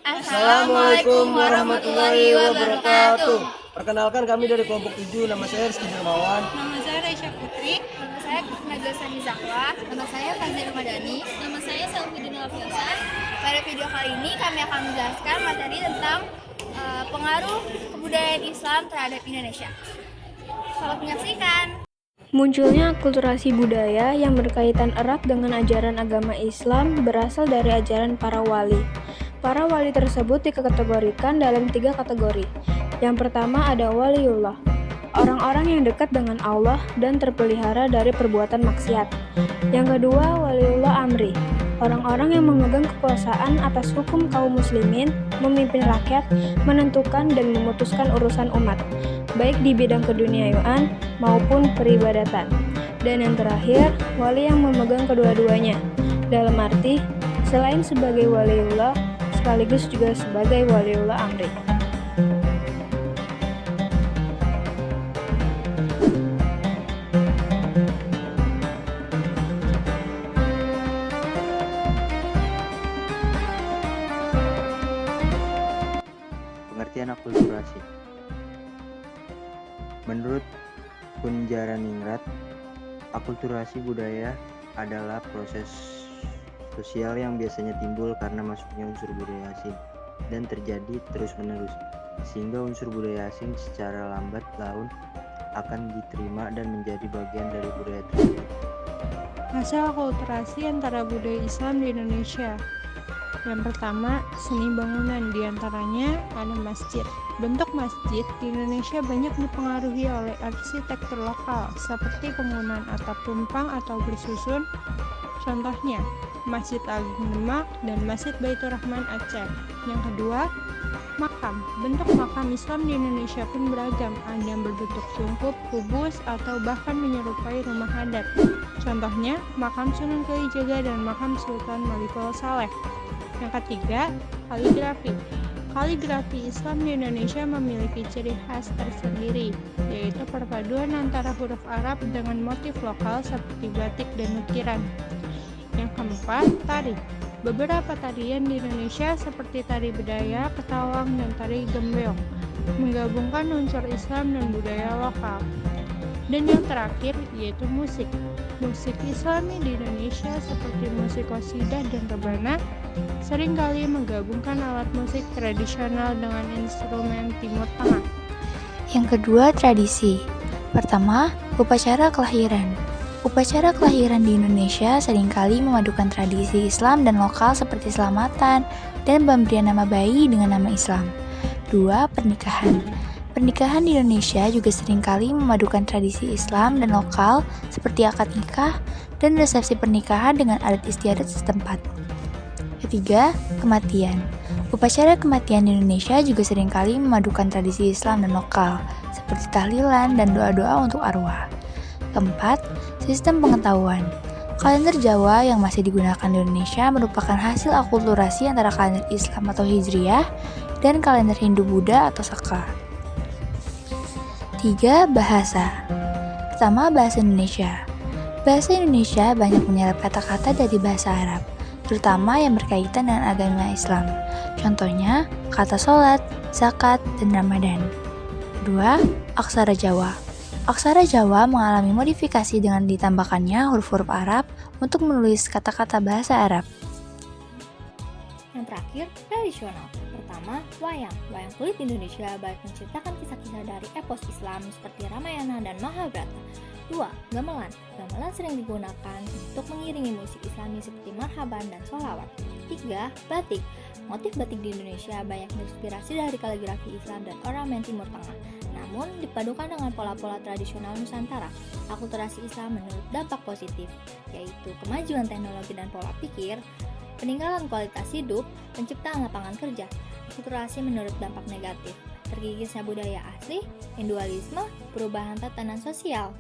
Assalamualaikum warahmatullahi wabarakatuh. Perkenalkan kami dari kelompok 7, nama saya Rizky Dermawan. Nama saya Raisya Putri. Nama saya Naga Sani Zahra. Nama saya Fazil Ramadhani. Nama saya Selfie Alfiansa. Pada video kali ini kami akan menjelaskan materi tentang pengaruh kebudayaan Islam terhadap Indonesia. Selamat menyaksikan. Munculnya akulturasi budaya yang berkaitan erat dengan ajaran agama Islam berasal dari ajaran para wali. Para wali tersebut dikategorikan dalam 3 kategori. Yang pertama ada waliullah, orang-orang yang dekat dengan Allah dan terpelihara dari perbuatan maksiat. Yang kedua waliullah amri, orang-orang yang memegang kekuasaan atas hukum kaum muslimin, memimpin rakyat, menentukan dan memutuskan urusan umat, baik di bidang keduniayaan maupun peribadatan. Dan yang terakhir, wali yang memegang kedua-duanya, dalam arti selain sebagai waliullah, sekaligus juga sebagai waliullah amri. Pengertian akulturasi. Menurut Kunjaraningrat, akulturasi budaya adalah proses sosial yang biasanya timbul karena masuknya unsur budaya asing dan terjadi terus-menerus, sehingga unsur budaya asing secara lambat laun akan diterima dan menjadi bagian dari budaya tersebut. Masa akulturasi antara budaya Islam di Indonesia. Yang pertama, seni bangunan, diantaranya ada masjid. Bentuk masjid di Indonesia banyak dipengaruhi oleh arsitektur lokal, seperti penggunaan atap tumpang atau bersusun. Contohnya, Masjid Agung Demak dan Masjid Baitur Rahman Aceh. Yang kedua, makam. Bentuk makam Islam di Indonesia pun beragam, ada yang berbentuk sungkup, kubus, atau bahkan menyerupai rumah adat. Contohnya, makam Sunan Kalijaga dan makam Sultan Malikul Saleh. Yang ketiga, kaligrafi. Kaligrafi Islam di Indonesia memiliki ciri khas tersendiri, yaitu perpaduan antara huruf Arab dengan motif lokal seperti batik dan ukiran. Yang keempat, tari. Beberapa tarian di Indonesia seperti tari bedaya, ketawang, dan tari gembeong menggabungkan unsur Islam dan budaya lokal. Dan yang terakhir yaitu musik. Musik Islami di Indonesia seperti musik qasidah dan rebana seringkali menggabungkan alat musik tradisional dengan instrumen Timur Tengah. Yang kedua, tradisi. Pertama, upacara kelahiran. Upacara kelahiran di Indonesia seringkali memadukan tradisi Islam dan lokal seperti selamatan dan pemberian nama bayi dengan nama Islam. 2. Pernikahan. Pernikahan di Indonesia juga seringkali memadukan tradisi Islam dan lokal seperti akad nikah dan resepsi pernikahan dengan adat istiadat setempat. Ketiga, kematian. Upacara kematian di Indonesia juga seringkali memadukan tradisi Islam dan lokal seperti tahlilan dan doa-doa untuk arwah. Keempat, sistem pengetahuan. Kalender Jawa yang masih digunakan di Indonesia merupakan hasil akulturasi antara kalender Islam atau Hijriah dan kalender Hindu-Buddha atau Saka. 3. Bahasa. Pertama, bahasa Indonesia. Bahasa Indonesia banyak menyerap kata-kata dari bahasa Arab, terutama yang berkaitan dengan agama Islam. Contohnya, kata sholat, zakat, dan Ramadan. 2. Aksara Jawa. Aksara Jawa mengalami modifikasi dengan ditambahkannya huruf-huruf Arab untuk menulis kata-kata bahasa Arab. Yang terakhir, tradisional. Pertama, wayang. Wayang kulit Indonesia baik menciptakan kisah-kisah dari epos Islam seperti Ramayana dan Mahabharata. 2. Gamelan. Gamelan sering digunakan untuk mengiringi musik Islami seperti marhaban dan sholawat. 3. Batik. Motif batik di Indonesia banyak terinspirasi dari kaligrafi Islam dan ornamen Timur Tengah, namun dipadukan dengan pola-pola tradisional Nusantara. Akulturasi Islam menurut dampak positif, yaitu kemajuan teknologi dan pola pikir, peninggalan kualitas hidup, penciptaan lapangan kerja. Akulturasi menurut dampak negatif, terkikisnya budaya asli, individualisme, perubahan tatanan sosial.